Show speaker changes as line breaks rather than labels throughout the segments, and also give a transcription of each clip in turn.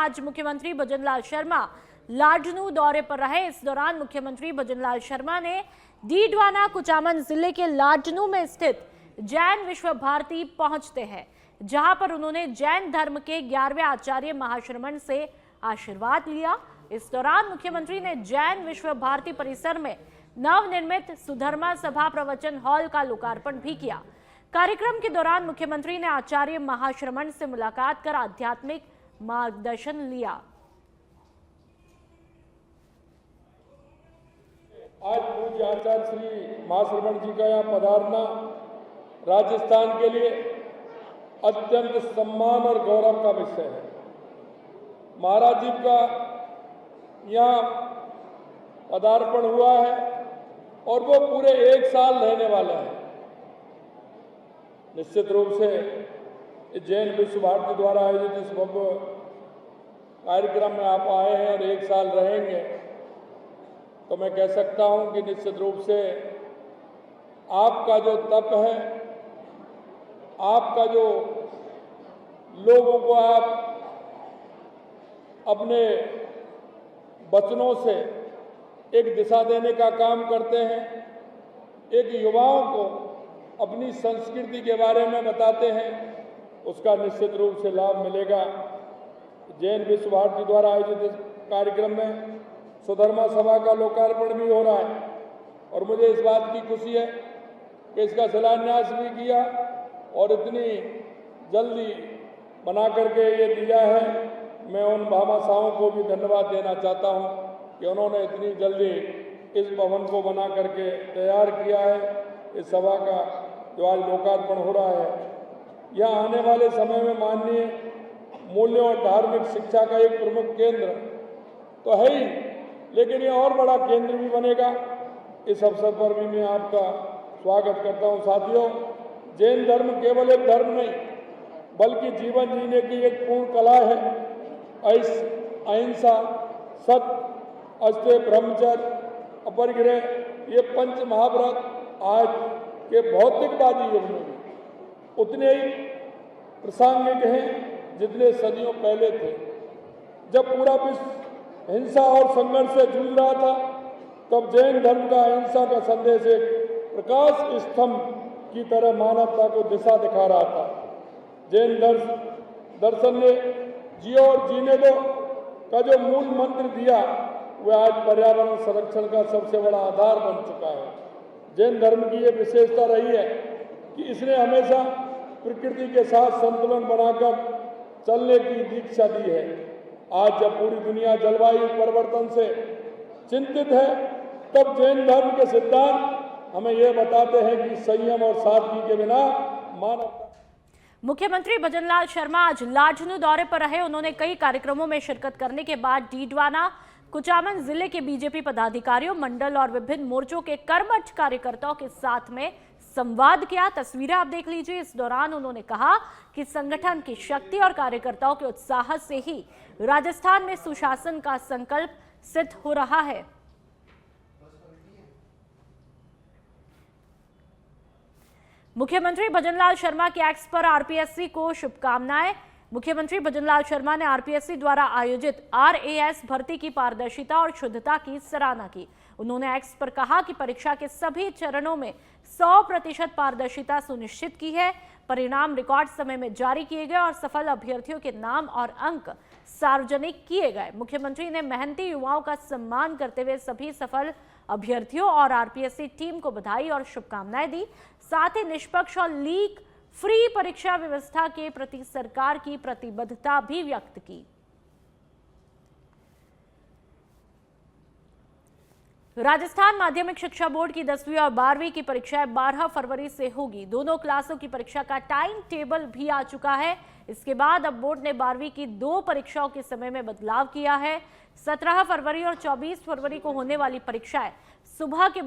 आज मुख्यमंत्री भजनलाल शर्मा लाडनू दौरे पर रहे। इस दौरान मुख्यमंत्री भजनलाल शर्मा ने डीडवाना कुचामन जिले के लाडनू में स्थित जैन विश्व भारती पहुंचते हैं, जहां पर उन्होंने जैन धर्म के 11वें आचार्य महाश्रमण से आशीर्वाद लिया। इस दौरान मुख्यमंत्री ने जैन विश्व भारती परिसर में नवनिर्मित सुधर्मा सभा प्रवचन हॉल का लोकार्पण भी किया। कार्यक्रम के दौरान मुख्यमंत्री ने आचार्य महाश्रमण से मुलाकात कर आध्यात्मिक मार्गदर्शन लिया।
आज पूज्य आचार्य श्री महाश्रमण जी का यहाँ पधारना राजस्थान के लिए अत्यंत सम्मान और गौरव का विषय है। महाराज जी का यहाँ पदार्पण हुआ है और वो पूरे 1 साल रहने वाला है। निश्चित रूप से जैन विश्व भारती द्वारा आयोजित इस भव्य कार्यक्रम में आप आए हैं और 1 साल रहेंगे, तो मैं कह सकता हूं कि निश्चित रूप से आपका जो तप है, आपका जो लोगों को आप अपने वचनों से एक दिशा देने का काम करते हैं, एक युवाओं को अपनी संस्कृति के बारे में बताते हैं, उसका निश्चित रूप से लाभ मिलेगा। जैन विश्व भारती द्वारा आयोजित इस कार्यक्रम में सुधर्मा सभा का लोकार्पण भी हो रहा है और मुझे इस बात की खुशी है कि इसका शिलान्यास भी किया और इतनी जल्दी बना करके ये दिया है। मैं उन भामाशाहों को भी धन्यवाद देना चाहता हूं कि उन्होंने इतनी जल्दी इस भवन को बना करके तैयार किया है। इस सभा का जो आज लोकार्पण हो रहा है, यहाँ आने वाले समय में माननीय मूल्यों और धार्मिक शिक्षा का एक प्रमुख केंद्र तो है ही, लेकिन ये और बड़ा केंद्र भी बनेगा। इस अवसर पर भी मैं आपका स्वागत करता हूँ। साथियों, जैन धर्म केवल एक धर्म नहीं बल्कि जीवन जीने की एक पूर्ण कला है। अहिंसा, सत्य, अस्तेय, ब्रह्मचर्य, अपरिग्रह, ये 5 महाव्रत आज के भौतिकवादी युग में भी उतने ही प्रासंगिक हैं जितने सदियों पहले थे। जब पूरा विश्व हिंसा और संघर्ष से जूझ रहा था, तब जैन धर्म का अहिंसा का संदेश एक प्रकाश स्तंभ की तरह मानवता को दिशा दिखा रहा था। जैन दर्शन ने जियो और जीने दो का जो मूल मंत्र दिया, वह आज पर्यावरण संरक्षण का सबसे बड़ा आधार बन चुका है। जैन धर्म की ये विशेषता रही है कि इसने हमेशा प्रकृति के साथ संतुलन बनाकर चलने की दीक्षा दी है। आज जब पूरी दुनिया जलवायु परिवर्तन से चिंतित है, तब जैन धर्म के सिद्धांत हमें यह बताते हैं कि संयम और सादगी के बिना मानवता।
मुख्यमंत्री भजनलाल शर्मा आज लाडनू दौरे पर रहे। उन्होंने कई कार्यक्रमों में शिरकत करने के बाद डीडवाना कुचामन जिले के बीजेपी पदाधिकारियों, मंडल और विभिन्न मोर्चों के कर्मठ कार्यकर्ताओं के साथ में संवाद किया। तस्वीरें आप देख लीजिए। इस दौरान उन्होंने कहा कि संगठन की शक्ति और कार्यकर्ताओं के उत्साह से ही राजस्थान में सुशासन का संकल्प सिद्ध हो रहा है। मुख्यमंत्री भजनलाल शर्मा के एक्स पर आरपीएससी को शुभकामनाएं। मुख्यमंत्री भजनलाल शर्मा ने आरपीएससी द्वारा आयोजित आरएएस भर्ती की पारदर्शिता और शुद्धता की सराहना की। उन्होंने एक्स पर कहा कि परीक्षा के सभी चरणों में 100% पारदर्शिता सुनिश्चित की है। परिणाम रिकॉर्ड समय में जारी किए गए और सफल अभ्यर्थियों के नाम और अंक सार्वजनिक किए गए। मुख्यमंत्री ने मेहनती युवाओं का सम्मान करते हुए सभी सफल अभ्यर्थियों और आरपीएससी टीम को बधाई और शुभकामनाएं दी। साथ ही निष्पक्ष और लीक फ्री परीक्षा व्यवस्था के प्रति सरकार की प्रतिबद्धता भी व्यक्त की। राजस्थान माध्यमिक शिक्षा बोर्ड की 10वीं और 12वीं की परीक्षाएं 12 फरवरी से होगी। दोनों क्लासों की परीक्षा का टाइम टेबल भी आ चुका है। इसके बाद अब बोर्ड ने 12वीं की 2 परीक्षाओं के समय में बदलाव किया है। 17 फरवरी और 24 फरवरी को होने वाली परीक्षाएं सुबह के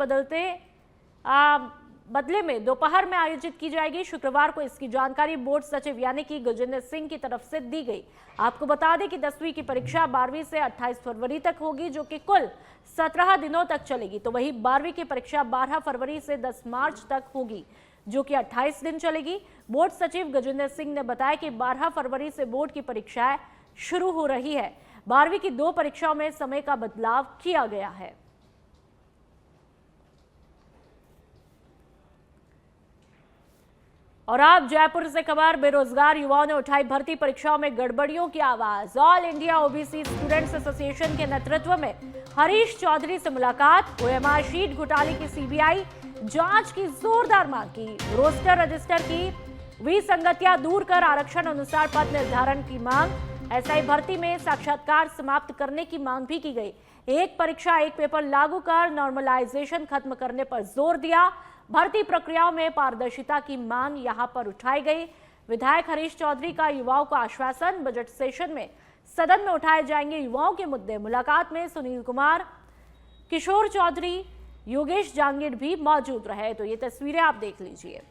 बदले में दोपहर में आयोजित की जाएगी। शुक्रवार को इसकी जानकारी बोर्ड सचिव यानी कि गजेंद्र सिंह की तरफ से दी गई। आपको बता दें कि 10वीं की परीक्षा 12वीं से 28 फरवरी तक होगी, जो कि कुल 17 दिनों तक चलेगी। तो वही 12वीं की परीक्षा 12 फरवरी से 10 मार्च तक होगी, जो कि 28 दिन चलेगी। बोर्ड सचिव गजेंद्र सिंह ने बताया कि 12 फरवरी से बोर्ड की परीक्षाएं शुरू हो रही है। 12वीं की 2 परीक्षाओं में समय का बदलाव किया गया है। और अब जयपुर से खबर, बेरोजगार युवाओं ने उठाई भर्ती परीक्षाओं में गड़बड़ियों की आवाज। All India OBC students association के नेतृत्व में हरीश चौधरी से मुलाकात। ओएमआर शीट घोटाले की सीबीआई जांच की जोरदार मांग की। रोस्टर रजिस्टर की विसंगतियां दूर कर आरक्षण अनुसार पद निर्धारण की मांग। एसआई भर्ती में साक्षात्कार समाप्त करने की मांग भी की गई। एक परीक्षा एक पेपर लागू कर नॉर्मलाइजेशन खत्म करने पर जोर दिया। भर्ती प्रक्रियाओं में पारदर्शिता की मांग यहां पर उठाई गई। विधायक हरीश चौधरी का युवाओं को आश्वासन, बजट सेशन में सदन में उठाए जाएंगे युवाओं के मुद्दे। मुलाकात में सुनील कुमार, किशोर चौधरी, योगेश जांगीर भी मौजूद रहे। तो ये तस्वीरें आप देख लीजिए।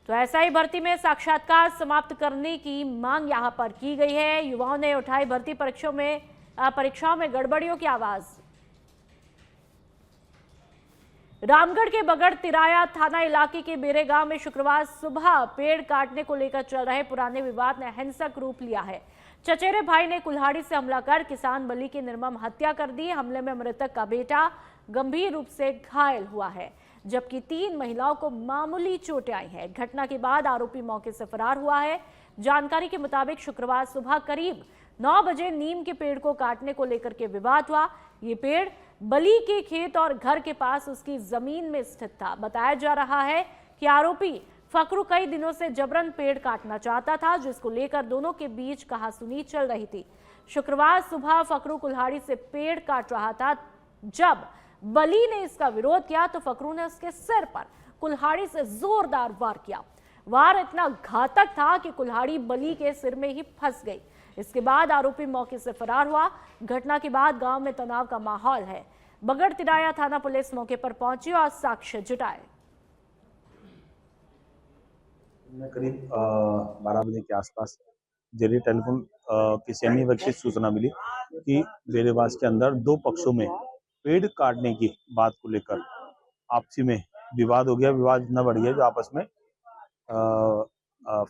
तो एसआई भर्ती में साक्षात्कार समाप्त करने की मांग यहां पर की गई है। युवाओं ने उठाई भर्ती परीक्षाओं में गड़बड़ियों की आवाज। रामगढ़ के बगड़ तिराया थाना इलाके के बेरे गांव में शुक्रवार सुबह पेड़ काटने को लेकर चल रहे पुराने विवाद ने हिंसक रूप लिया है। चचेरे भाई ने कुल्हाड़ी से हमला कर किसान बली की निर्मम हत्या कर दी। हमले में मृतक का बेटा गंभीर रूप से घायल हुआ है, जबकि 3 महिलाओं को मामूली चोटें आई हैं। घटना के बाद आरोपी मौके से फरार हुआ है। जानकारी के मुताबिक शुक्रवार सुबह करीब 9 बजे नीम के पेड़ को काटने को लेकर के विवाद हुआ। ये पेड़ बली के खेत और घर के पास उसकी जमीन में स्थित था। बताया जा रहा है कि आरोपी फकरू कई दिनों से जबरन पेड़ काटना चाहता था, जिसको लेकर दोनों के बीच कहासुनी चल रही थी। शुक्रवार सुबह फकरू कुल्हाड़ी से पेड़ काट रहा था। जब बली ने इसका विरोध किया तो फकरू ने उसके सिर पर कुल्हाड़ी से जोरदार वार किया। वार इतना घातक था कि कुल्हाड़ी बली के सिर में ही फंस गई। इसके बाद आरोपी मौके से फरार हुआ। घटना के बाद गांव में तनाव का माहौल है। बगड़ तिराया थाना पुलिस मौके पर पहुंची और साक्ष्य जुटाए।
करीब 12 बजे के आसपास जरिए टेलीफोन किसी अन्य व्यक्ति से सूचना मिली कि बेरेवास के अंदर 2 पक्षों में पेड़ काटने की बात को लेकर आपसी में विवाद हो गया। विवाद इतना बढ़ गया जो आपस में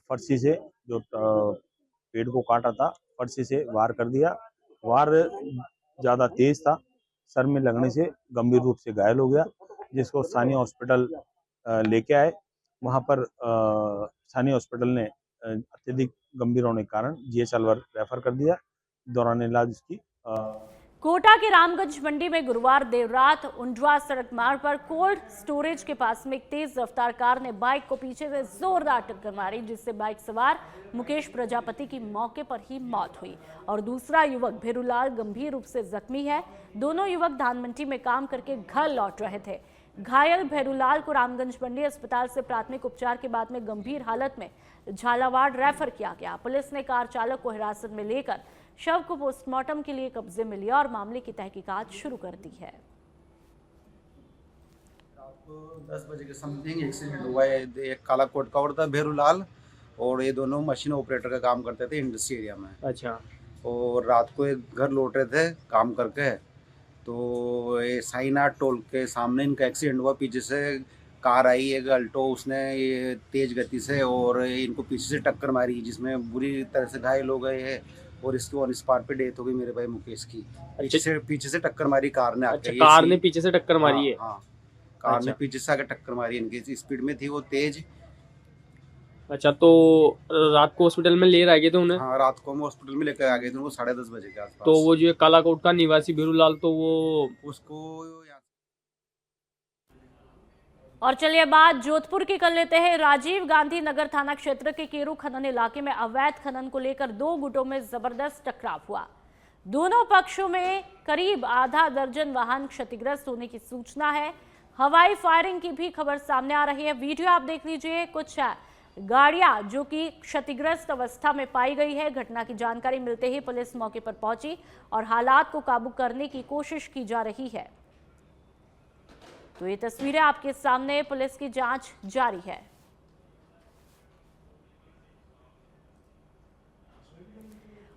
फरसी से जो पेड़ को काटा था, फरसी से वार कर दिया। वार ज़्यादा तेज था, सर में लगने से गंभीर रूप से घायल हो गया, जिसको स्थानीय हॉस्पिटल लेके आए। वहां पर स्थानीय हॉस्पिटल ने अत्यधिक गंभीर होने के कारण जीएच अलवर रेफर कर दिया। दौरान इलाज उसकी
कोटा के रामगंज मंडी में गुरुवार देर रात उंडवा सड़क मार्ग पर कोल्ड स्टोरेज के पास में एक तेज रफ्तार कार ने बाइक को पीछे से जोरदार टक्कर मारी, जिससे बाइक सवार मुकेश प्रजापति की मौके पर ही मौत हुई और दूसरा युवक भेरूलाल गंभीर रूप से जख्मी है। दोनों युवक धानमंडी में काम करके घर लौट रहे थे। घायल भेरूलाल को रामगंज मंडी अस्पताल से प्राथमिक उपचार के बाद में गंभीर हालत में झालावाड़ रेफर किया गया। पुलिस ने कार चालक को हिरासत में लेकर शव को पोस्टमार्टम के लिए कब्जे में लिया और मामले की तहकीकात शुरू कर दी है।
रात को 10 बजे के समथिंग एक्सीडेंट हुआ है। एक काला कोट का था भेरूलाल और ये दोनों मशीन ऑपरेटर का काम करते थे इंडस्ट्री एरिया में।
अच्छा।
और रात को एक घर लौट रहे थे काम करके, तो ये साइनाट टोल के सामने इनका एक्सीडेंट हुआ। पीछे से कार आई एक अल्टो, उसने ये तेज गति से और इनको पीछे से टक्कर मारी, जिसमें बुरी तरह से घायल हो गए हैं और इसकी ऑन स्पॉट पे डेथ हो गई मेरे भाई मुकेश की। पीछे से टक्कर मारी कार ने।
अच्छा, कार ने पीछे से टक्कर मारी है?
हाँ, कार ने पीछे से आके टक्कर मारी। इनकी स्पीड में थी वो तेज।
अच्छा, तो रात को हॉस्पिटल में ले आए गए थे उन्हें?
हाँ, रात को हम हॉस्पिटल में लेकर आ गए थे वो 10:30 बजे के आसपास।
तो वो जो कालाकोट का निवासी भेरूलाल, तो वो
उसको
और चलिए बात जोधपुर की कर लेते हैं। राजीव गांधी नगर थाना क्षेत्र के केरू खनन इलाके में अवैध खनन को लेकर 2 गुटों में जबरदस्त टकराव हुआ। दोनों पक्षों में करीब आधा दर्जन वाहन क्षतिग्रस्त होने की सूचना है। हवाई फायरिंग की भी खबर सामने आ रही है। वीडियो आप देख लीजिए। कुछ गाड़ियां जो कि क्षतिग्रस्त अवस्था में पाई गई है। घटना की जानकारी मिलते ही पुलिस मौके पर पहुंची और हालात को काबू करने की कोशिश की जा रही है। तो ये तस्वीरें आपके सामने, पुलिस की जांच जारी है।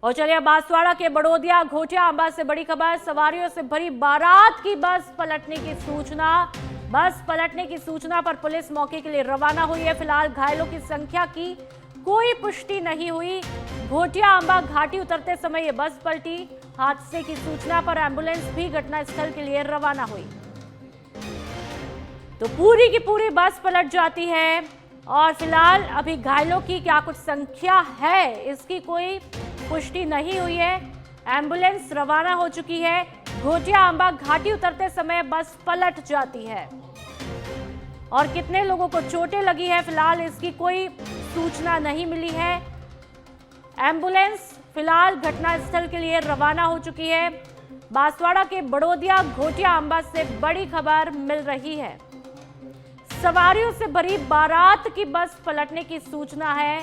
और चलिए बांसवाड़ा के बड़ोदिया घोटिया अंबा से बड़ी खबर। सवारियों से भरी बारात की बस पलटने की सूचना पर पुलिस मौके के लिए रवाना हुई है। फिलहाल घायलों की संख्या की कोई पुष्टि नहीं हुई। घोटिया अंबा घाटी उतरते समय ये बस पलटी। हादसे की सूचना पर एम्बुलेंस भी घटनास्थल के लिए रवाना हुई तो पूरी की पूरी बस पलट जाती है। और फिलहाल अभी घायलों की क्या कुछ संख्या है इसकी कोई पुष्टि नहीं हुई है। एम्बुलेंस रवाना हो चुकी है। घोटिया अंबा घाटी उतरते समय बस पलट जाती है और कितने लोगों को चोटें लगी है फिलहाल इसकी कोई सूचना नहीं मिली है। एम्बुलेंस फिलहाल घटनास्थल के लिए रवाना हो चुकी है। बांसवाड़ा के बड़ोदिया घोटिया अंबा से बड़ी खबर मिल रही है। सवारियों से भरी बारात की बस पलटने की सूचना है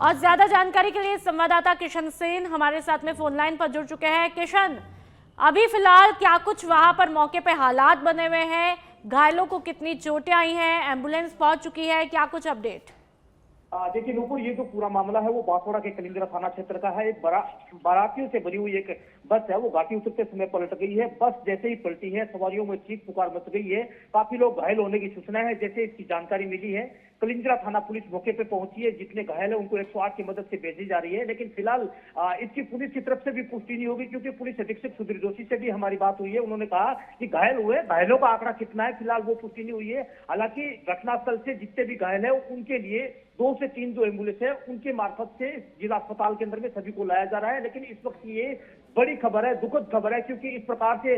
और ज्यादा जानकारी के लिए संवाददाता किशन सेन हमारे साथ में फोन लाइन पर जुड़ चुके हैं। किशन, अभी फिलहाल क्या कुछ वहां पर मौके पे हालात बने हुए हैं? घायलों को कितनी चोटें आई हैं? एम्बुलेंस पहुंच चुकी है, क्या कुछ अपडेट?
देखिए नूपुर, ये जो पूरा मामला है वो बांसवाड़ा के कलिंगरा थाना क्षेत्र का है। एक बारातियों से भरी हुई एक बस है, वो घाटी उतरते समय पलट गई है। बस जैसे ही पलटी है सवारियों में चीख पुकार मच गई है। काफी लोग घायल होने की सूचना है। जैसे इसकी जानकारी मिली है कलिंगरा थाना पुलिस मौके पे पहुंची है। जितने घायल है उनको 108 की मदद से भेजी जा रही है। लेकिन फिलहाल इसकी पुलिस की तरफ से भी पुष्टि नहीं होगी, क्योंकि पुलिस अधीक्षक सुधीर जोशी से भी हमारी बात हुई है। उन्होंने कहा कि घायल हुए, घायलों का आंकड़ा कितना है फिलहाल वो पुष्टि नहीं हुई है। हालांकि घटनास्थल से जितने भी घायल है उनके लिए 2 से 3 जो एम्बुलेंस है उनके मार्फत से जिला अस्पताल के अंदर में सभी को लाया जा रहा है। लेकिन इस वक्त ये बड़ी खबर है, दुखद खबर है, क्योंकि इस प्रकार से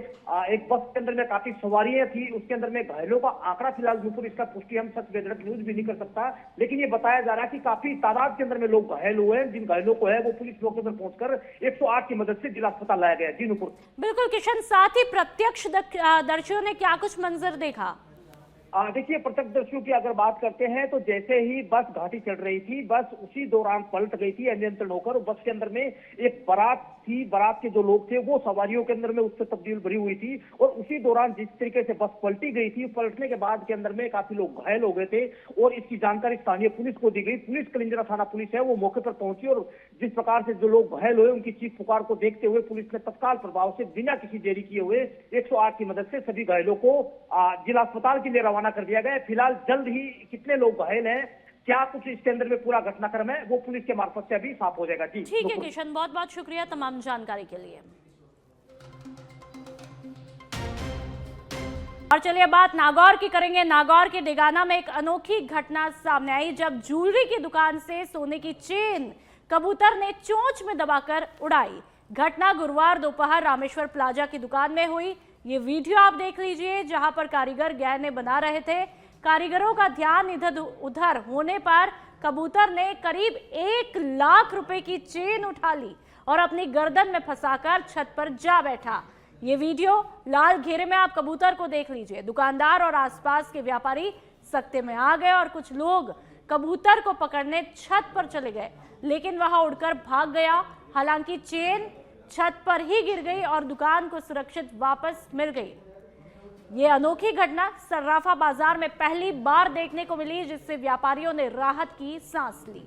एक बस के अंदर में काफी सवारियां थी, उसके अंदर में घायलों का आंकड़ा फिलहाल ऊपर इसका पुष्टि हम सच बेधड़क न्यूज भी नहीं कर सकता। लेकिन ये बताया जा रहा है कि काफी तादाद के अंदर में लोग घायल हुए हैं। जिन घायलों को है वो पुलिस मौके पर पहुंचकर 108 की मदद से जिला अस्पताल लाया गया। जी नूपुर।
बिल्कुल किशन, साथ ही प्रत्यक्ष दर्शियों ने क्या कुछ मंजर देखा?
देखिए प्रत्यक्षदर्शियों की अगर बात करते हैं तो जैसे ही बस घाटी चढ़ रही थी, बस उसी दौरान पलट गई थी अनियंत्रण होकर। बस के अंदर में एक बारात थी, बारात के जो लोग थे वो सवारियों के अंदर में उससे तब्दील भरी हुई थी। और उसी दौरान जिस तरीके से बस पलटी गई थी, पलटने के बाद के अंदर में काफी लोग घायल हो गए थे और इसकी जानकारी स्थानीय पुलिस को दी गई। पुलिस कलिंगरा थाना पुलिस है वो मौके पर पहुंची और जिस प्रकार से जो लोग घायल हुए उनकी चीख पुकार को देखते हुए पुलिस ने तत्काल प्रभाव से बिना किसी देरी किए हुए 108 की मदद से सभी घायलों को जिला अस्पताल के लिए रवाना कर दिया गया है। फिलहाल जल्द ही कितने लोग घायल हैं, क्या कुछ इसके अंदर में पूरा घटनाक्रम है, वो पुलिस के मार्फत से अभी साफ हो जाएगा। जी
ठीक है किशन, बहुत बहुत शुक्रिया तमाम जानकारी के लिए। और चलिए बात नागौर की करेंगे। नागौर के डेगाना में एक अनोखी घटना सामने आई, जब ज्वेलरी की दुकान से सोने की चेन कबूतर ने चोंच में दबाकर उड़ाई। घटना गुरुवार दोपहर रामेश्वर प्लाजा की दुकान में हुई। ये वीडियो आप देख लीजिए, जहां पर कारीगर गहने बना रहे थे। कारीगरों का ध्यान इधर उधर होने पर कबूतर ने करीब 1 लाख रुपए की चेन उठा ली और अपनी गर्दन में फंसाकर छत पर जा बैठा। ये वीडियो लाल घेरे में आप कबूतर को देख लीजिए। दुकानदार और आसपास के व्यापारी सकते में आ गए और कुछ लोग कबूतर को पकड़ने छत पर चले गए, लेकिन वहां उड़कर भाग गया। हालांकि चेन छत पर ही गिर गई और दुकान को सुरक्षित वापस मिल गई। ये अनोखी घटना सर्राफा बाजार में पहली बार देखने को मिली, जिससे व्यापारियों ने राहत की सांस ली।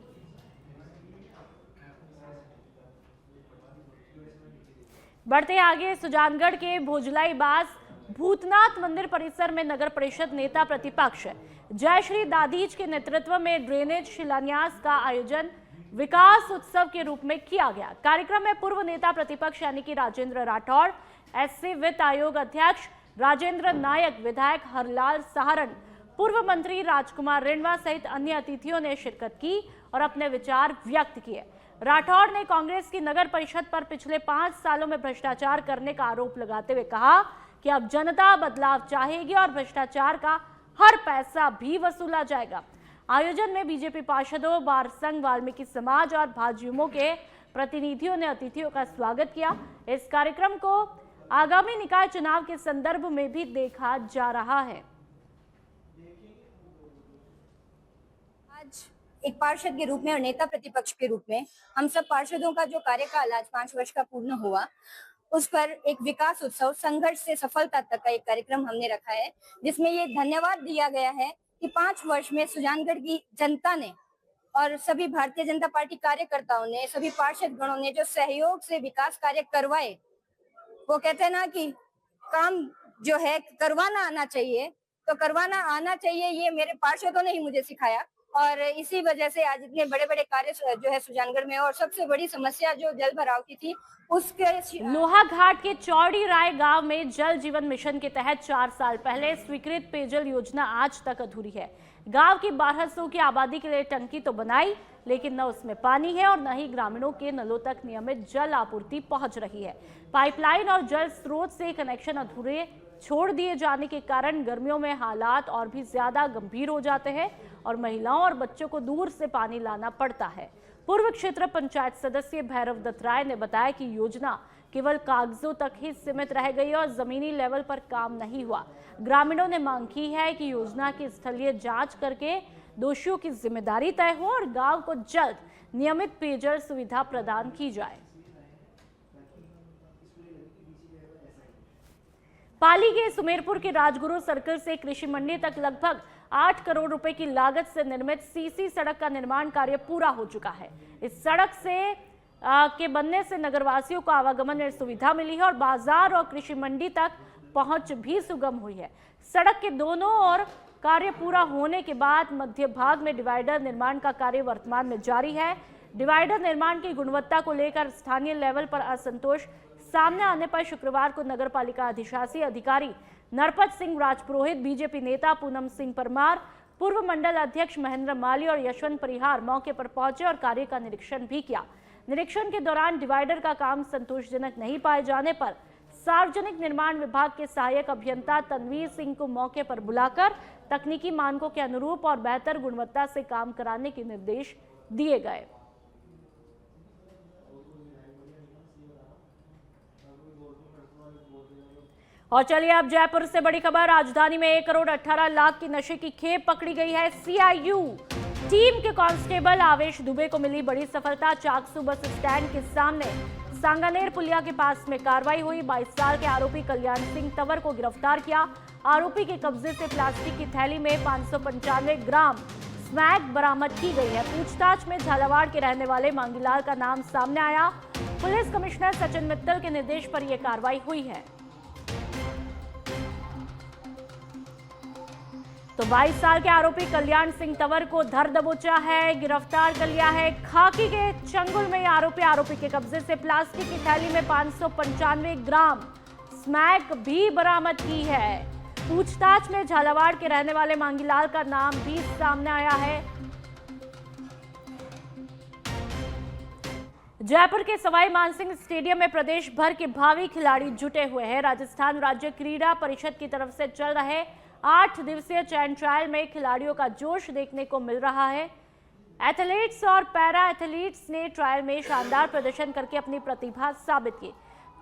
बढ़ते आगे, सुजानगढ़ के भोजलाई बास भूतनाथ मंदिर परिसर में नगर परिषद नेता प्रतिपक्ष जयश्री दाधीच के नेतृत्व में ड्रेनेज शिलान्यास का आयोजन विकास उत्सव के रूप में किया गया। कार्यक्रम में पूर्व नेता प्रतिपक्ष यानी कि राजेंद्र राठौड़, एससी वित्त आयोग अध्यक्ष राजेंद्र नायक, विधायक हरलाल सहारण, पूर्व मंत्री राजकुमार रिंडवा सहित अन्य अतिथियों ने शिरकत की और अपने विचार व्यक्त किए। राठौड़ ने कांग्रेस की नगर परिषद पर पिछले 5 सालों में भ्रष्टाचार करने का आरोप लगाते हुए कहा कि अब जनता बदलाव चाहेगी और भ्रष्टाचार का हर पैसा भी वसूला जाएगा। आयोजन में बीजेपी पार्षदों, बार संघ, वाल्मीकि समाज और भाजयुमो के प्रतिनिधियों ने अतिथियों का स्वागत किया। इस कार्यक्रम को आगामी निकाय चुनाव के संदर्भ में भी देखा जा रहा है।
आज एक पार्षद के रूप में और नेता प्रतिपक्ष के रूप में हम सब पार्षदों का जो कार्यकाल आज 5 वर्ष का पूर्ण हुआ, उस पर एक विकास उत्सव संघर्ष से सफलता तक का एक कार्यक्रम हमने रखा है, जिसमें ये धन्यवाद दिया गया है कि 5 वर्ष में सुजानगढ़ की जनता ने और सभी भारतीय जनता पार्टी कार्यकर्ताओं ने, सभी पार्षद गणों ने जो सहयोग से विकास कार्य करवाए। वो कहते हैं ना कि काम जो है करवाना आना चाहिए, तो करवाना आना चाहिए, ये मेरे पार्षदों ने ही मुझे सिखाया और इसी वजह से आज इतने बड़े बड़े कार्य जो है सुजानगढ़ में। और सबसे बड़ी समस्या जो जल भराव की थी उसके
लोहाघाट के चौड़ी राय गांव में जल जीवन मिशन के तहत 4 साल पहले स्वीकृत पेयजल योजना आज तक अधूरी है। गांव की 1200 की आबादी के लिए टंकी तो बनाई, लेकिन न उसमें पानी है और न ही ग्रामीणों के नलों तक नियमित जल आपूर्ति पहुंच रही है। पाइपलाइन और जल स्रोत से कनेक्शन अधूरे छोड़ दिए जाने के कारण गर्मियों में हालात और भी ज्यादा गंभीर हो जाते हैं और महिलाओं और बच्चों को दूर से पानी लाना पड़ता है। पूर्व क्षेत्र पंचायत सदस्य भैरव दत्त राय ने बताया कि योजना केवल कागजों तक ही सीमित रह गई और जमीनी लेवल पर काम नहीं हुआ। ग्रामीणों ने मांग की है कि योजना की स्थलीय जांच करके दोषियों की जिम्मेदारी तय हो और गांव को जल्द नियमित पेयजल सुविधा प्रदान की जाए। पाली के सुमेरपुर के राजगुरु सर्कल से कृषि मंडी तक लगभग 8 करोड़ रुपए की लागत से निर्मित सीसी सड़क का निर्माण कार्य पूरा हो चुका है। इस सड़क से के बनने से नगरवासियों को आवागमन में सुविधा मिली है और बाजार और कृषि मंडी तक पहुंच भी सुगम हुई है। सड़क के दोनों ओर कार्य पूरा होने के बाद मध्य भाग में डिवाइडर निर्माण का कार्य वर्तमान में जारी है। डिवाइडर निर्माण की गुणवत्ता को लेकर स्थानीय लेवल पर असंतोष सामने आने पर शुक्रवार को नगर पालिका अधिशासी अधिकारी नरपत सिंह राजपुरोहित, बीजेपी नेता पूनम सिंह परमार, पूर्व मंडल अध्यक्ष महेंद्र माली और यशवंत परिहार मौके पर पहुंचे और कार्य का निरीक्षण भी किया। निरीक्षण के दौरान डिवाइडर का काम संतोषजनक नहीं पाए जाने पर सार्वजनिक निर्माण विभाग के सहायक अभियंता तनवीर सिंह को मौके पर बुलाकर तकनीकी मानकों के अनुरूप और बेहतर गुणवत्ता से काम कराने के निर्देश दिए गए। और चलिए अब जयपुर से बड़ी खबर। राजधानी में 1 करोड़ 18 लाख की नशे की खेप पकड़ी गई है। सीआईयू टीम के कांस्टेबल आवेश दुबे को मिली बड़ी सफलता। चाकसू बस स्टैंड के सामने सांगानेर पुलिया के पास में कार्रवाई हुई। 22 साल के आरोपी कल्याण सिंह तंवर को गिरफ्तार किया। आरोपी के कब्जे से प्लास्टिक की थैली में 595 ग्राम स्मैक बरामद की गई है। पूछताछ में झालावाड़ के रहने वाले मांगीलाल का नाम सामने आया। पुलिस कमिश्नर सचिन मित्तल के निर्देश पर यह कार्रवाई हुई है। तो 22 साल के आरोपी कल्याण सिंह तंवर को धर दबोचा है, गिरफ्तार कर लिया है। खाकी के चंगुल में आरोपी के कब्जे से प्लास्टिक की थैली में 595 ग्राम स्मैक भी बरामद की है। पूछताछ में झालावाड़ के रहने वाले मांगीलाल का नाम भी सामने आया है। जयपुर के सवाई मानसिंह स्टेडियम में प्रदेश भर के भावी खिलाड़ी जुटे हुए हैं। राजस्थान राज्य क्रीड़ा परिषद की तरफ से चल रहे 8 दिवसीय चयन ट्रायल में खिलाड़ियों का जोश देखने को मिल रहा है। एथलीट्स और पैरा एथलीट्स ने ट्रायल में शानदार प्रदर्शन करके अपनी प्रतिभा साबित की।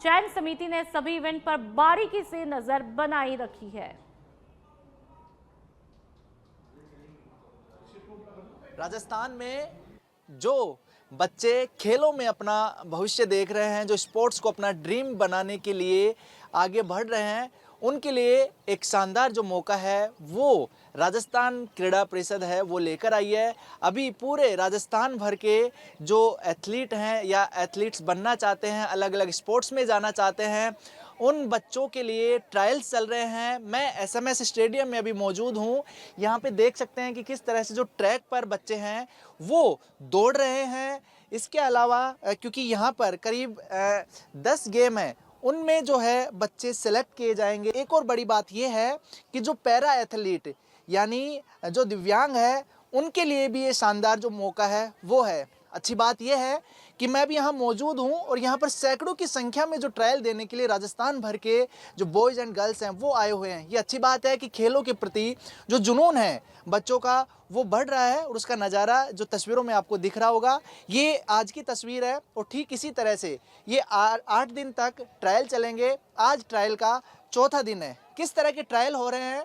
चयन समिति ने सभी इवेंट पर बारीकी से नजर बनाई रखी है।
राजस्थान में जो बच्चे खेलों में अपना भविष्य देख रहे हैं, जो स्पोर्ट्स को अपना ड्रीम बनाने के लिए आगे बढ़ रहे हैं, उनके लिए एक शानदार जो मौका है वो राजस्थान क्रीड़ा परिषद है वो लेकर आई है। अभी पूरे राजस्थान भर के जो एथलीट हैं या एथलीट्स बनना चाहते हैं, अलग अलग स्पोर्ट्स में जाना चाहते हैं, उन बच्चों के लिए ट्रायल्स चल रहे हैं। मैं एसएमएस स्टेडियम में अभी मौजूद हूँ। यहाँ पे देख सकते हैं कि किस तरह से जो ट्रैक पर बच्चे हैं वो दौड़ रहे हैं। इसके अलावा क्योंकि यहाँ पर करीब 10 गेम हैं, उनमें जो है बच्चे सेलेक्ट किए जाएंगे। एक और बड़ी बात यह है कि जो पैरा एथलीट यानी जो दिव्यांग है, उनके लिए भी ये शानदार जो मौका है वो है। अच्छी बात यह है कि मैं भी यहाँ मौजूद हूँ और यहाँ पर सैकड़ों की संख्या में जो ट्रायल देने के लिए राजस्थान भर के जो बॉयज़ एंड गर्ल्स हैं वो आए हुए हैं। ये अच्छी बात है कि खेलों के प्रति जो जुनून है बच्चों का वो बढ़ रहा है और उसका नज़ारा जो तस्वीरों में आपको दिख रहा होगा, ये आज की तस्वीर है। और ठीक इसी तरह से ये 8 दिन तक ट्रायल चलेंगे। आज ट्रायल का 4था दिन है। किस तरह के ट्रायल हो रहे हैं,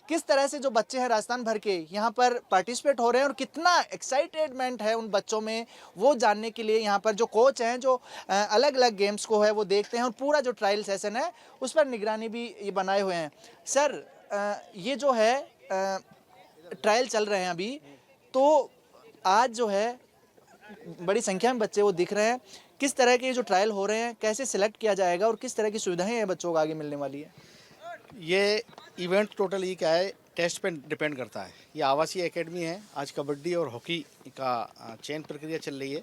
किस तरह से जो बच्चे हैं राजस्थान भर के यहाँ पर पार्टिसिपेट हो रहे हैं और कितना एक्साइटेडमेंट है उन बच्चों में, वो जानने के लिए यहाँ पर जो कोच हैं जो अलग अलग गेम्स को है वो देखते हैं और पूरा जो ट्रायल सेशन है उस पर निगरानी भी ये बनाए हुए हैं। सर, ये जो है ट्रायल चल रहे हैं अभी, तो आज जो है बड़ी संख्या में बच्चे वो दिख रहे हैं। किस तरह के जो ट्रायल हो रहे हैं, कैसे सिलेक्ट किया जाएगा और किस तरह की सुविधाएँ बच्चों को आगे मिलने वाली है?
ये इवेंट टोटल ये क्या है, टेस्ट पे डिपेंड करता है। ये आवासीय एकेडमी है। आज कबड्डी और हॉकी का चयन प्रक्रिया चल रही है,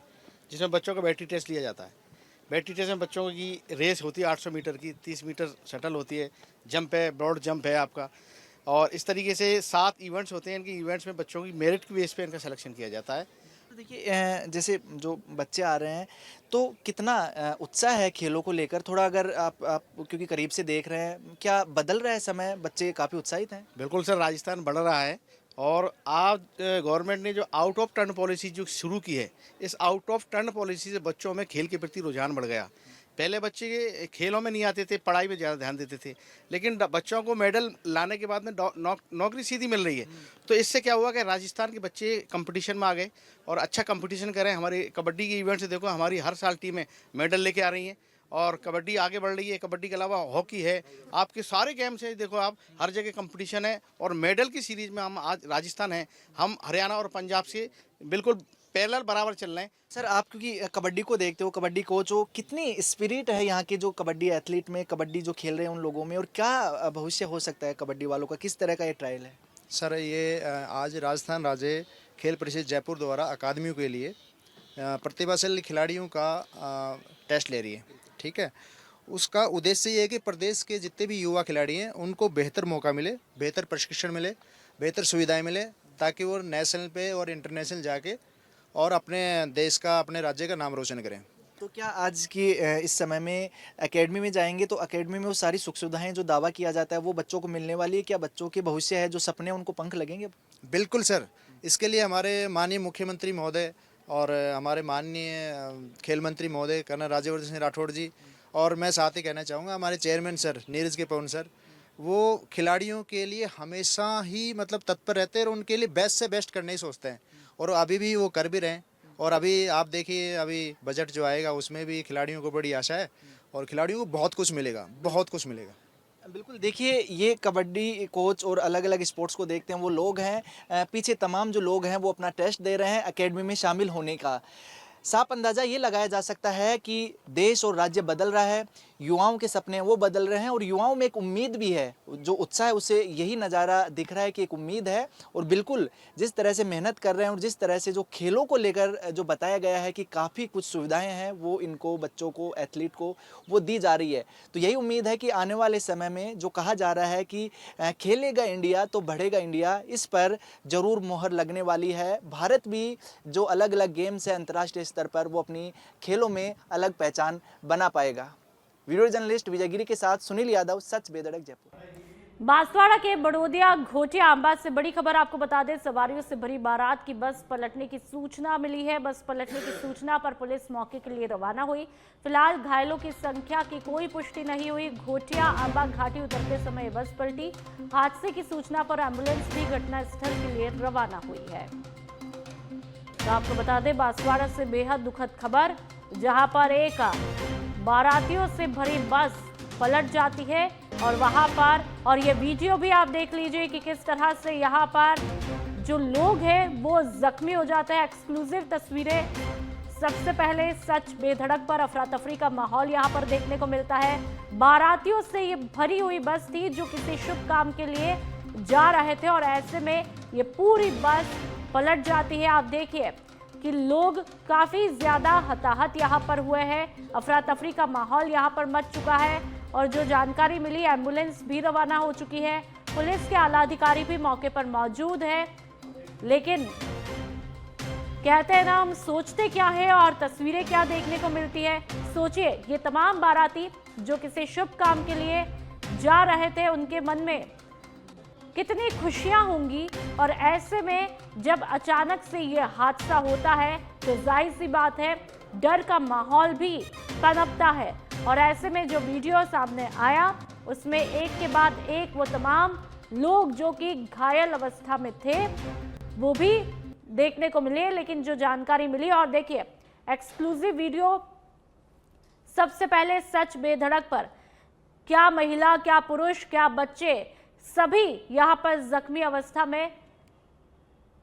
जिसमें बच्चों का बैटरी टेस्ट लिया जाता है। बैटरी टेस्ट में बच्चों की रेस होती है 800 मीटर की, 30 मीटर शटल होती है, जंप है, ब्रॉड जंप है आपका, और इस तरीके से 7 इवेंट्स होते हैं। इनके इवेंट्स में बच्चों की मेरिट की बेस पे इनका सिलेक्शन किया जाता है।
तो देखिए जैसे जो बच्चे आ रहे हैं तो कितना उत्साह है खेलों को लेकर, थोड़ा अगर आप क्योंकि करीब से देख रहे हैं, क्या बदल रहा है समय, बच्चे काफ़ी उत्साहित हैं?
बिल्कुल सर, राजस्थान बढ़ रहा है और आज गवर्नमेंट ने जो आउट ऑफ टर्न पॉलिसी जो शुरू की है, इस आउट ऑफ टर्न पॉलिसी से बच्चों में खेल के प्रति रुझान बढ़ गया। पहले बच्चे खेलों में नहीं आते थे, पढ़ाई में ज़्यादा ध्यान देते थे, लेकिन बच्चों को मेडल लाने के बाद में नौकरी सीधी मिल रही है। तो इससे क्या हुआ कि राजस्थान के बच्चे कंपटीशन में आ गए और अच्छा कंपटीशन करें। हमारे कबड्डी के इवेंट से देखो, हमारी हर साल टीमें मेडल लेके आ रही हैं और कबड्डी आगे बढ़ रही है। कबड्डी के अलावा हॉकी है, आपके सारे गेम्स हैं, देखो आप हर जगह कंपटीशन है और मेडल की सीरीज़ में हम आज राजस्थान हैं, हम हरियाणा और पंजाब से बिल्कुल पैरेलल बराबर चल रहे हैं।
सर आप क्योंकि कबड्डी को देखते हो, कबड्डी कोच हो, कितनी स्पिरिट है यहाँ के जो कबड्डी एथलीट में, कबड्डी जो खेल रहे हैं उन लोगों में, और क्या भविष्य हो सकता है कबड्डी वालों का, किस तरह का ये ट्रायल है?
सर ये आज राजस्थान राज्य खेल परिषद जयपुर द्वारा अकादमियों के लिए प्रतिभाशाली खिलाड़ियों का टेस्ट ले रही है, ठीक है। उसका उद्देश्य ये है कि प्रदेश के जितने भी युवा खिलाड़ी हैं उनको बेहतर मौका मिले, बेहतर प्रशिक्षण मिले, बेहतर सुविधाएं मिले, ताकि वो नेशनल पे और इंटरनेशनल जाके और अपने देश का, अपने राज्य का नाम रोशन करें।
तो क्या आज की इस समय में एकेडमी में जाएंगे तो एकेडमी में वो सारी सुख सुविधाएं जो दावा किया जाता है वो बच्चों को मिलने वाली है? क्या बच्चों के भविष्य है, जो सपने हैं, उनको पंख लगेंगे?
बिल्कुल सर, इसके लिए हमारे माननीय मुख्यमंत्री महोदय और हमारे माननीय खेल मंत्री महोदय कर्नल राज्यवर्धन सिंह राठौड़ जी, और मैं साथ ही कहना चाहूँगा हमारे चेयरमैन सर नीरज के पवन सर, वो खिलाड़ियों के लिए हमेशा ही मतलब तत्पर रहते हैं और उनके लिए बेस्ट से बेस्ट करने ही सोचते हैं, और अभी भी वो कर भी रहे हैं। और अभी आप देखिए, अभी बजट जो आएगा उसमें भी खिलाड़ियों को बड़ी आशा है और खिलाड़ियों को बहुत कुछ मिलेगा, बहुत कुछ मिलेगा।
बिल्कुल, देखिए ये कबड्डी कोच और अलग अलग स्पोर्ट्स को देखते हैं वो लोग हैं, पीछे तमाम जो लोग हैं वो अपना टेस्ट दे रहे हैं एकेडमी में शामिल होने का। साफ अंदाज़ा ये लगाया जा सकता है कि देश और राज्य बदल रहा है, युवाओं के सपने वो बदल रहे हैं और युवाओं में एक उम्मीद भी है। जो उत्साह है उसे यही नज़ारा दिख रहा है कि एक उम्मीद है, और बिल्कुल जिस तरह से मेहनत कर रहे हैं और जिस तरह से जो खेलों को लेकर जो बताया गया है कि काफ़ी कुछ सुविधाएं हैं वो इनको, बच्चों को, एथलीट को वो दी जा रही है। तो यही उम्मीद है कि आने वाले समय में जो कहा जा रहा है कि खेलेगा इंडिया तो बढ़ेगा इंडिया, इस पर ज़रूर मोहर लगने वाली है। भारत भी जो अलग अलग गेम्स है अंतर्राष्ट्रीय स्तर पर, वो अपनी खेलों में अलग पहचान बना पाएगा। वीडियो जर्नलिस्ट विजयगिरी के साथ सुनील यादव, सच बेधड़क, जयपुर।
बांसवाड़ा के बड़ोदिया घोटिया आंबा से बड़ी खबर आपको बता दें, सवारियों से भरी बारात की बस पलटने की सूचना मिली है। बस पलटने की सूचना पर पुलिस मौके के लिए रवाना हुई। फिलहाल घायलों की संख्या की कोई पुष्टि नहीं हुई। घोटिया आंबा घाटी उतरते समय बस पलटी। हादसे की सूचना पर एम्बुलेंस भी घटनास्थल के लिए रवाना हुई है। तो आपको बता दें, बांसवाड़ा से बेहद दुखद खबर, जहां पर एक बारातियों से भरी बस पलट जाती है और वहां पर, और ये वीडियो भी आप देख लीजिए कि किस तरह से यहां पर जो लोग हैं वो जख्मी हो जाते हैं। एक्सक्लूसिव तस्वीरें। सबसे पहले सच बेधड़क पर अफरा तफरी का माहौल यहां पर देखने को मिलता है। बारातियों से ये भरी हुई बस थी जो किसी शुभ काम के लिए जा रहे थे और ऐसे में ये पूरी बस पलट जाती है। आप देखिए कि लोग काफी ज्यादा हताहत यहाँ पर हुए हैं। अफरा तफरी का माहौल यहाँ पर मच चुका है और जो जानकारी मिली, एम्बुलेंस भी रवाना हो चुकी है। पुलिस के आला अधिकारी भी मौके पर मौजूद है। लेकिन कहते हैं ना, हम सोचते क्या है और तस्वीरें क्या देखने को मिलती है। सोचिए, ये तमाम बाराती जो किसी शुभ काम के लिए जा रहे थे, उनके मन में कितनी खुशियां होंगी, और ऐसे में जब अचानक से ये हादसा होता है तो जाहिर सी बात है डर का माहौल भी पनपता है। और ऐसे में जो वीडियो सामने आया उसमें एक के बाद एक वो तमाम लोग जो कि घायल अवस्था में थे वो भी देखने को मिले। लेकिन जो जानकारी मिली, और देखिए एक्सक्लूसिव वीडियो सबसे पहले सच बेधड़क पर, क्या महिला, क्या पुरुष, क्या बच्चे, सभी यहां पर जख्मी अवस्था में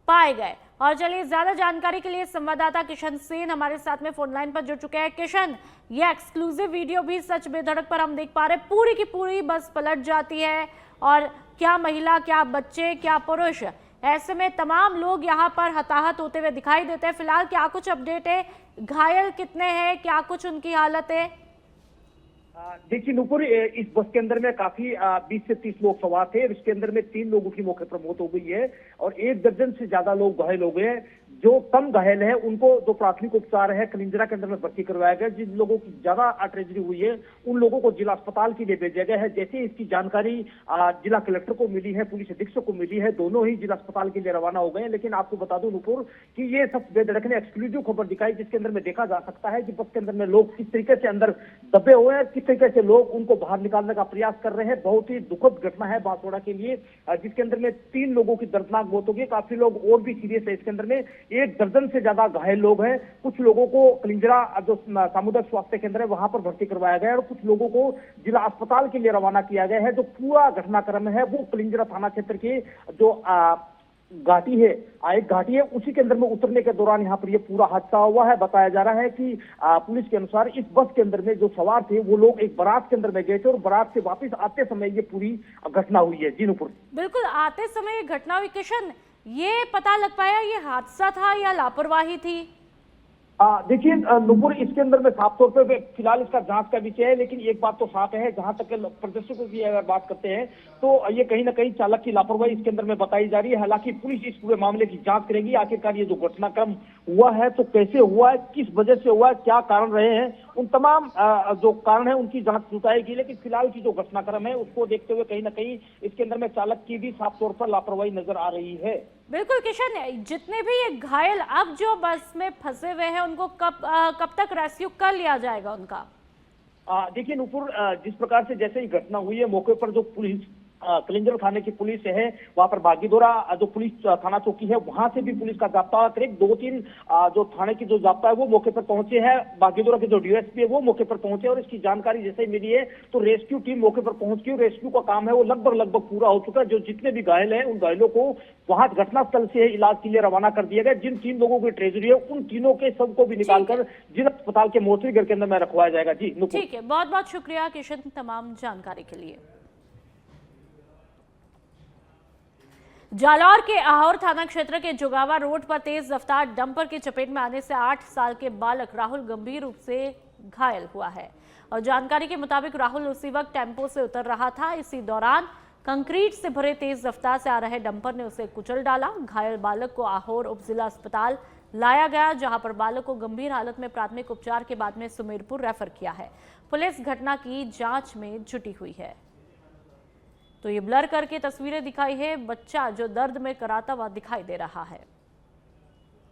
पाए गए। और चलिए ज्यादा जानकारी के लिए संवाददाता किशन सेन हमारे साथ में फोन लाइन पर जुड़ चुके हैं। किशन, ये एक्सक्लूसिव वीडियो भी सच बेधड़क पर हम देख पा रहे हैं, पूरी की पूरी बस पलट जाती है और क्या महिला, क्या बच्चे, क्या पुरुष, ऐसे में तमाम लोग यहाँ पर हताहत होते हुए दिखाई देते हैं। फिलहाल क्या कुछ अपडेट है, घायल कितने हैं, क्या कुछ उनकी हालत है?
देखिए नूपुर, इस बस के अंदर में काफी 20 से 30 लोग सवार थे। इसके अंदर में 3 लोगों की मौके पर मौत हो गई है और 1 दर्जन से ज्यादा लोग घायल हो गए हैं। जो कम घायल है उनको जो प्राथमिक उपचार है कलिंजरा के अंदर में भर्ती करवाया गया। जिन लोगों की ज्यादा ट्रेजेडी हुई है उन लोगों को जिला अस्पताल के लिए भेजा गया है। जैसे इसकी जानकारी जिला कलेक्टर को मिली है, पुलिस अधीक्षक को मिली है, दोनों ही जिला अस्पताल के लिए रवाना हो गए हैं। लेकिन आपको बता दूं नूपुर कि ये सब बेधड़क ने एक्सक्लूसिव खबर दिखाई, जिसके अंदर में देखा जा सकता है कि बस के अंदर में लोग किस तरीके से अंदर दबे हुए हैं, किस तरीके से लोग उनको बाहर निकालने का प्रयास कर रहे हैं। बहुत ही दुखद घटना है बांसवाड़ा के लिए, जिसके अंदर में 3 लोगों की दर्दनाक मौत हो गई। काफी लोग और भी सीरियस है। इसके अंदर में 1 दर्जन से ज्यादा घायल लोग हैं। कुछ लोगों को कलिंजरा जो सामुदायिक स्वास्थ्य केंद्र है वहां पर भर्ती करवाया गया है और कुछ लोगों को जिला अस्पताल के लिए रवाना किया गया है। जो पूरा घटनाक्रम है वो कलिंजरा थाना क्षेत्र के जो घाटी है, एक घाटी है, उसी के अंदर में उतरने के दौरान यहाँ पर ये पूरा हादसा हुआ है। बताया जा रहा है कि पुलिस के अनुसार इस बस के अंदर में जो सवार थे वो लोग एक बारात के अंदर में गए थे और बारात से वापस आते समय ये पूरी घटना हुई है। जी नूपुर,
बिल्कुल, आते समय ये घटना हुई। किशन, ये पता लग पाया ये हादसा था या लापरवाही थी?
देखिए नूपुर, इसके अंदर में साफ तौर पे फिलहाल इसका जांच का विषय है। लेकिन एक बात तो साफ है, जहां तक प्रदर्शकों की अगर बात करते हैं तो ये कहीं ना कहीं चालक की लापरवाही इसके अंदर में बताई जा रही है। हालांकि पुलिस इस पूरे मामले की जांच करेगी। आखिरकार ये जो घटनाक्रम हुआ है तो कैसे हुआ है, किस वजह से हुआ है, क्या कारण रहे हैं, उन तमाम जो कारण है उनकी जांच जुटाएगी। लेकिन फिलहाल की जो घटनाक्रम है उसको देखते हुए कहीं ना कहीं इसके अंदर में चालक की भी साफ तौर पर लापरवाही नजर आ रही है।
बिल्कुल किशन, जितने भी ये घायल अब जो बस में फंसे हुए हैं उनको कब तक रेस्क्यू कर लिया जाएगा उनका?
देखिए नूपुर, जिस प्रकार से जैसे ही घटना हुई है मौके पर जो पुलिस कलिंजर थाने की पुलिस है, वहां पर बागीदोरा जो पुलिस थाना चौकी है वहां से भी पुलिस का जाब्ता, करीब 2-3 जो थाने की जो जाब्ता है वो मौके पर पहुंचे हैं। बागीदोरा के जो डीएसपी है वो मौके पर पहुंचे और इसकी जानकारी जैसे ही मिली है तो रेस्क्यू टीम मौके पर पहुंच गई। रेस्क्यू का काम है वो लगभग पूरा हो चुका है। जो जितने भी घायल हैं उन घायलों को वहां घटनास्थल से इलाज के लिए रवाना कर दिया गया। जिन 3 लोगों की ट्रेजेडी है उन तीनों के सबको भी निकालकर जिला अस्पताल के मोर्चरी घर के अंदर में रखवाया जाएगा। जी
ठीक है, बहुत बहुत शुक्रिया किशन तमाम जानकारी के लिए। जालौर के आहोर थाना क्षेत्र के जुगावा रोड पर तेज रफ्तार डंपर की चपेट में आने से 8 साल के बालक राहुल गंभीर रूप से घायल हुआ है और जानकारी के मुताबिक राहुल उसी वक्त टेम्पो से उतर रहा था। इसी दौरान कंक्रीट से भरे तेज रफ्तार से आ रहे डंपर ने उसे कुचल डाला। घायल बालक को आहोर उप जिला अस्पताल लाया गया, जहां पर बालक को गंभीर हालत में प्राथमिक उपचार के बाद में सुमेरपुर रेफर किया है। पुलिस घटना की जांच में जुटी हुई है। तो ये ब्लर करके तस्वीरें दिखाई है, बच्चा जो दर्द में कराता हुआ दिखाई दे रहा है।